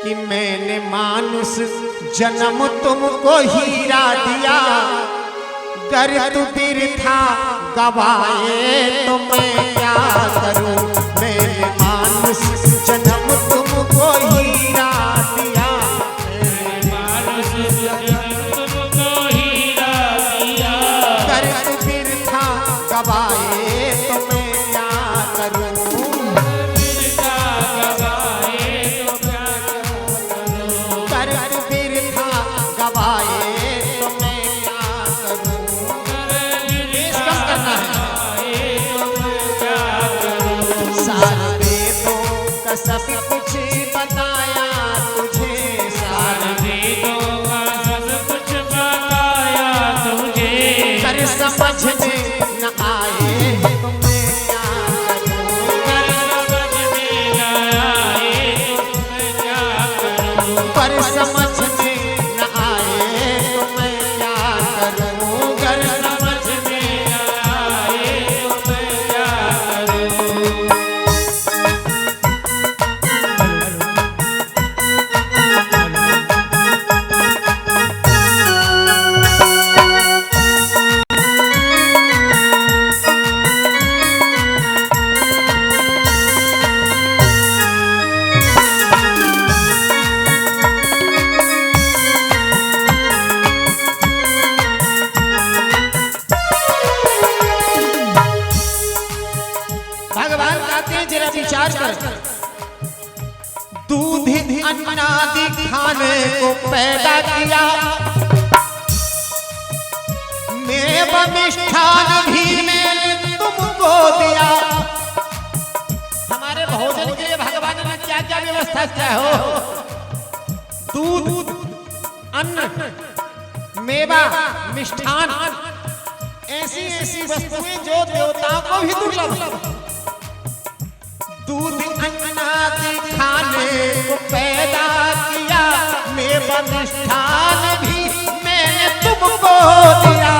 कि मैंने मानुष जन्म तुमको हीरा दिया, गर तू बिरथा गवाए तो मैं क्या करूं। मैंने मानुष जन्म तुमको हीरा दिया, मानुष जन्म तुमको हीरा दिया, गर तू बिरथा गवाए तो मैं क्या करूं। सब कुछ बताया तुझे, सारे वेदों का सब कुछ बताया तुझे, कर समझ में न आए तो मैं क्या करूं। कर समझ में न आए तो मैं क्या करूं, कर समझ में न आए तो मैं क्या करूं। कर समझ में न आए तो मैं क्या करूं। भगवान कहते हैं जरा विचार कर, दूध अन्नादि खाने को पैदा किया, मेव मिष्ठान भी मैंने तुमको दिया। हमारे भोजन के लिए भगवान ने क्या क्या व्यवस्था किया हो। दूध, अन्न, मेवा, मिष्ठान, ऐसी ऐसी वस्तुएं जो देवताओं को भी दुर्लभ। दूध अन्नादि खाने को पैदा किया, मेवा मिष्ठान भी मैंने तुमको दिया।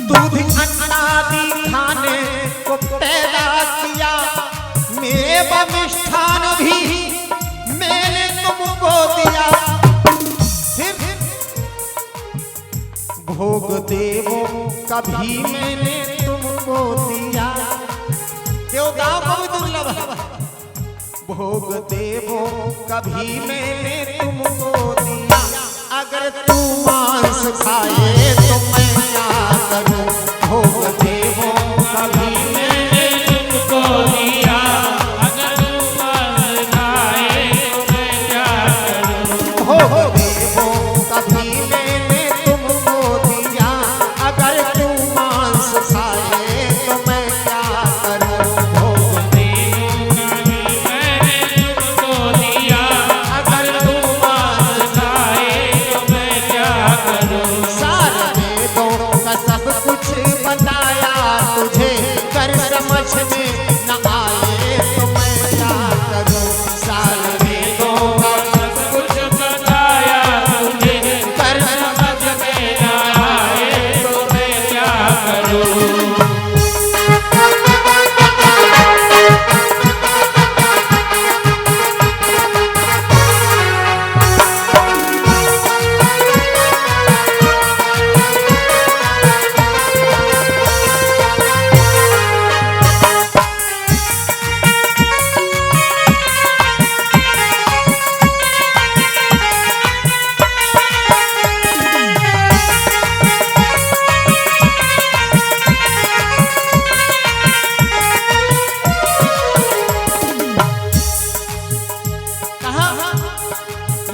दूध अन्नादि खाने को पैदा किया, मेवा मिष्ठान भी मैंने तुमको दिया। भोग देवों का भी मैंने तुमको दिया, देवताओं को भी दुर्लभ है। भोग देवों का भी मैंने तुमको दिया, अगर तू मांस खाए तो मैं क्या करूं। भोग देवों का भी मैंने तुमको दिया, अगर तू मांस खाए तो मैं क्या करूं। भोग देवों का भी मैंने तुमको दिया, अगर तू मांस खाए तो मैं क्या करूं। भोग देवों का भी मैंने तुमको दिया, अगर तू मांस खाए तो मैं क्या करूं। सारे वेदों का सब कुछ बताया तुझे, कर समझ में न आए तो मैं क्या करूं। सारे वेदों का सब कुछ बताया तुझे, कर समझ में न आए तो मैं क्या करूं।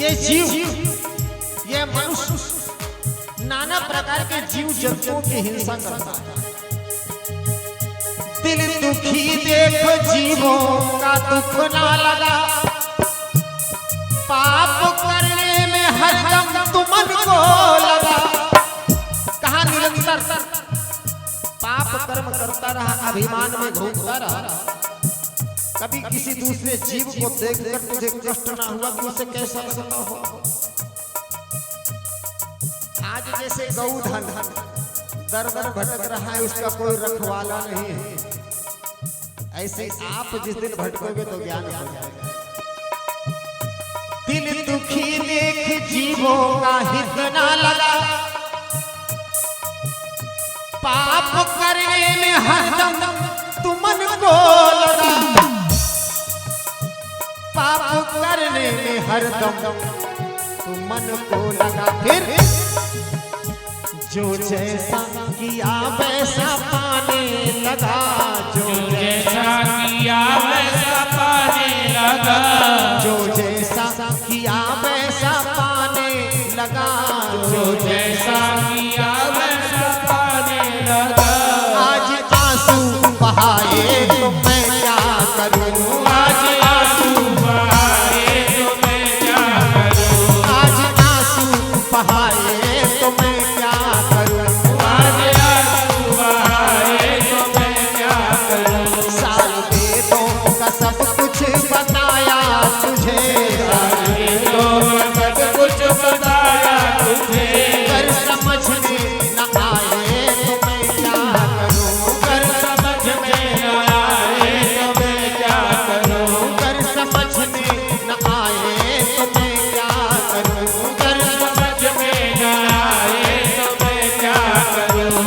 ये जीव, ये मनुष्य नाना प्रकार के जीव जंतुओं की हिंसा करता है। दिल दुखी देखो जीवों का दुख ना लगा, पाप करने में हरदम तुमन को लगा। कहा निरंतर पाप कर्म करता रहा, अभिमान में घूमता रहा, कभी किसी दूसरे जीव को देखकर तुझे कष्ट ना हुआ कि उसे कैसा लगता हो। आज जैसे गौधन दर दर भटक रहा है, उसका कोई रखवाला नहीं है। ऐसे आप जिस दिन भटकोगे तो ज्ञान हो जाएगा। दिल दुखी देख जीवों का हित ना लगा, पाप करने में हरदम तुमन को लगा, पाप करने में हरदम तुमन को लगा। फिर जो जैसा किया वैसा पाने लगा, जो जैसा किया वैसा पाने लगा, जो जैसा किया वैसा पाने लगा, जो जैसा किया वैसा पाने लगा। आज आंसू बहाए तो मैं क्या करूं, आज आंसू बहाए तो मैं क्या करूं, आज आंसू बहाए तो मैं क्या करूं, आज आंसू बहाए तो मैं क्या करूं। साल वेदों का सब कुछ बताया तुझे, तो सब कुछ बताया तुझे, कर समझ में न आए तो मैं क्या करूं, कर समझ में न आए तो मैं क्या करूं, कर समझ में न आए तो मैं क्या करूं, कर समझ में न आए तो मैं क्या करूं।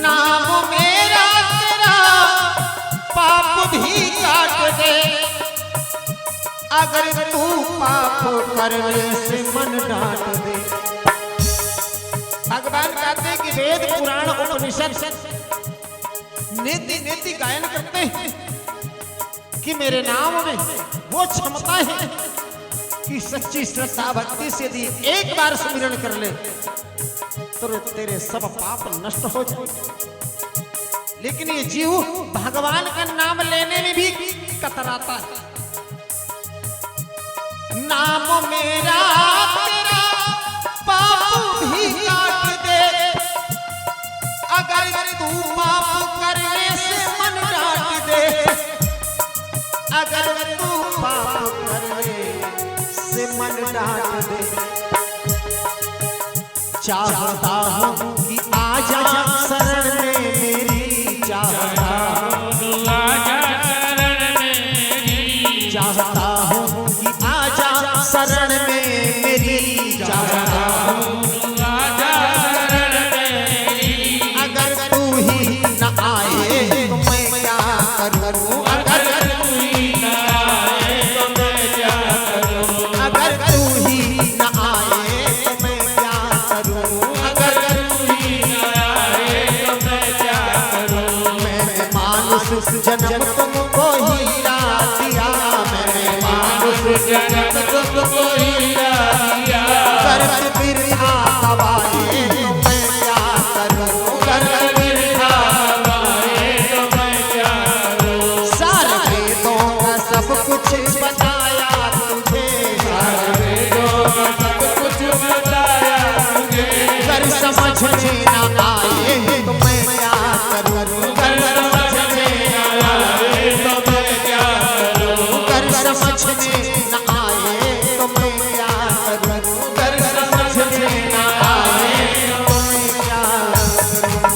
नाम मेरा तेरा पाप भी काट दे, अगर तू पाप करने से मन डांट दे। भगवान कहते हैं कि वेद पुराण उपनिषद नीति नीति गायन करते हैं कि मेरे नाम में वो क्षमता है कि सच्ची श्रद्धा भक्ति से यदि एक बार सुमिरन कर ले तो तेरे सब पाप नष्ट हो जाए। लेकिन ये जीव भगवान का नाम लेने में भी कतराता है। नाम मेरा तेरा पाप भी काट दे, अगर तू पाप करने से मन डांट दे, अगर तू पाप करने से मन डांट दे। चाहता हूँ कि आजा शरण में मेरी, चाहता हूँ आजा शरण में मेरी, चाहता हूँ कि आजा शरण में मेरी, चाहता हूँ आजा शरण में मेरी। अगर तू ही न आए तो मैं क्या करूँ, अगर तू ही न आए तो मैं क्या करूं, अगर तू ही न आए तो मैं क्या करूँ, अगर तू ही न आए तो मैं क्या करूं। मैंने मानुष जन्म तुमको हीरा दिया, मैंने मानुष जन्म तुमको हीरा दिया, कर बिरहा गवाए तो मैं क्या करूं, कर बिरहा गवाए तो मैं क्या करूं। सारे वेदों का सब कुछ बताया तुझे, वेदों का सब कुछ बताया तुझे, कर समझ में न